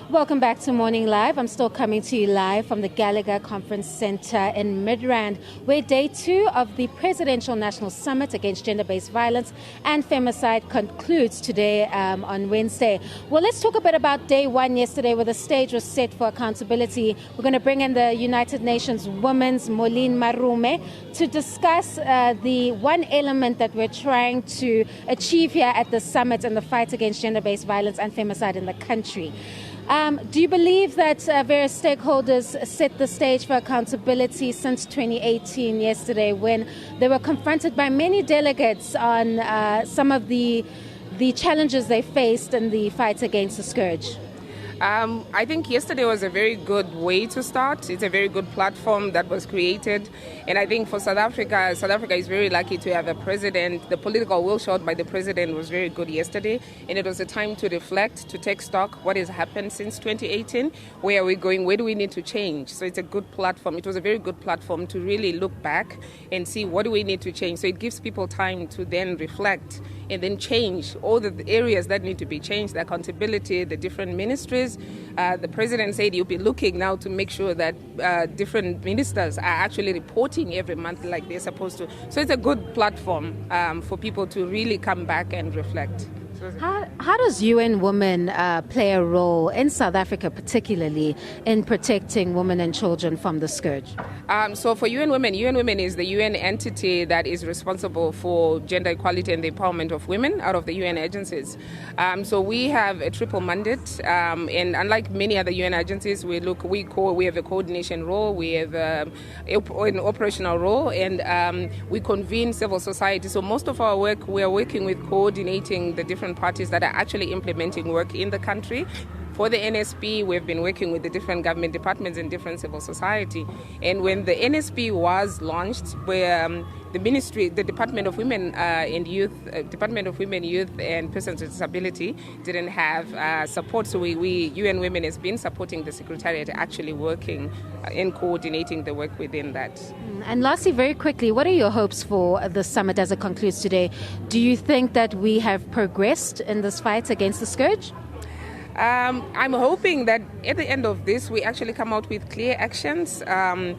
Welcome back to Morning Live. I'm still coming to you live from the Gallagher Conference Center in Midrand, where day 2 of the Presidential National Summit Against Gender-Based Violence and Femicide concludes today on Wednesday. Well, let's talk a bit about day 1 yesterday, where the stage was set for accountability. We're going to bring in the United Nations Women's Moline Marume to discuss the one element that we're trying to achieve here at the summit in the fight against gender-based violence and femicide in the country. Do you believe that various stakeholders set the stage for accountability since 2018 yesterday, when they were confronted by many delegates on some of the challenges they faced in the fight against the scourge? I think yesterday was a very good way to start. It's a very good platform that was created. And I think for South Africa is very lucky to have a president. The political will showed by the president was very good yesterday. And it was a time to reflect, to take stock, what has happened since 2018, where are we going, where do we need to change? So it's a good platform. It was a very good platform to really look back and see what do we need to change. So it gives people time to then reflect and then change all the areas that need to be changed, the accountability, the different ministries. The president said he'll be looking now to make sure that different ministers are actually reporting every month like they're supposed to. So it's a good platform for people to really come back and reflect. How does UN Women play a role in South Africa, particularly in protecting women and children from the scourge? So for UN Women is the UN entity that is responsible for gender equality and the empowerment of women out of the UN agencies. So we have a triple mandate, and unlike many other UN agencies, we have a coordination role, we have an operational role, and we convene civil society. So most of our work, we are working with coordinating the different parties that are actually implementing work in the country. For the NSP, we've been working with the different government departments and different civil society. And when the NSP was launched, where the ministry, the Department of Women Youth and Persons with Disability didn't have support, so UN Women has been supporting the Secretariat, actually working and coordinating the work within that. And lastly, very quickly, what are your hopes for the summit as it concludes today? Do you think that we have progressed in this fight against the scourge? I'm hoping that at the end of this, we actually come out with clear actions and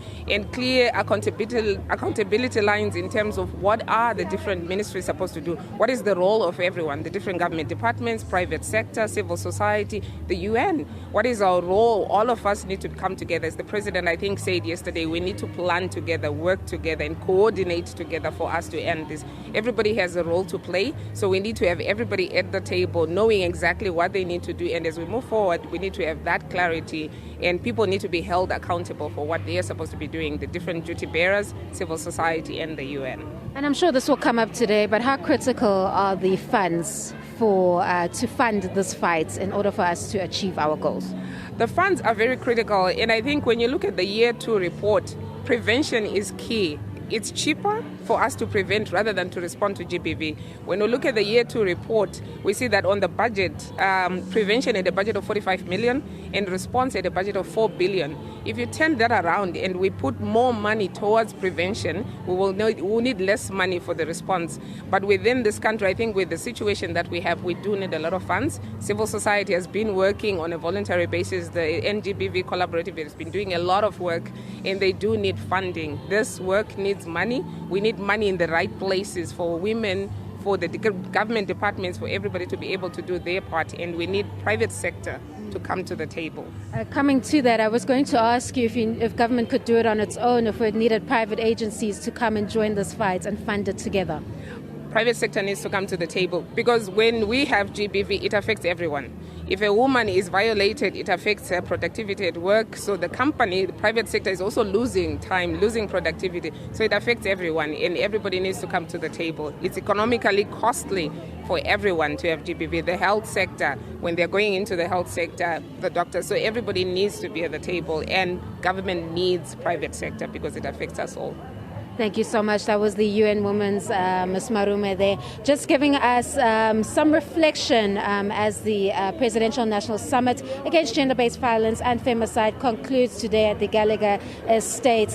clear accountability lines in terms of what are the different ministries supposed to do. What is the role of everyone, the different government departments, private sector, civil society, the UN? What is our role? All of us need to come together. As the president, I think, said yesterday, we need to plan together, work together, and coordinate together for us to end this. Everybody has a role to play, so we need to have everybody at the table knowing exactly what they need to do. And as we move forward, we need to have that clarity, and people need to be held accountable for what they are supposed to be doing, the different duty bearers, civil society, and the UN. And I'm sure this will come up today, but how critical are the funds to fund this fight in order for us to achieve our goals? The funds are very critical, and I think when you look at the Year 2 report, prevention is key. It's cheaper for us to prevent rather than to respond to GBV. When we look at the Year 2 report, we see that on the budget, prevention had a budget of 45 million and response had a budget of 4 billion. If you turn that around and we put more money towards prevention, we'll need less money for the response. But within this country, I think with the situation that we have, we do need a lot of funds. Civil society has been working on a voluntary basis. The NGBV Collaborative has been doing a lot of work, and they do need funding. This work needs money. We need money in the right places for women, for the government departments, for everybody to be able to do their part, and we need private sector to come to the table. Coming to that, I was going to ask you if government could do it on its own, if it needed private agencies to come and join this fight and fund it together. Private sector needs to come to the table, because when we have GBV, it affects everyone. If a woman is violated, it affects her productivity at work. So the private sector is also losing time, losing productivity. So it affects everyone, and everybody needs to come to the table. It's economically costly for everyone to have GBV. The health sector, when they're going into the health sector, the doctors. So everybody needs to be at the table, and government needs private sector because it affects us all. Thank you so much. That was the UN Women's Ms. Marume there, just giving us some reflection as the Presidential National Summit Against Gender-Based Violence and Femicide concludes today at the Gallagher Estate.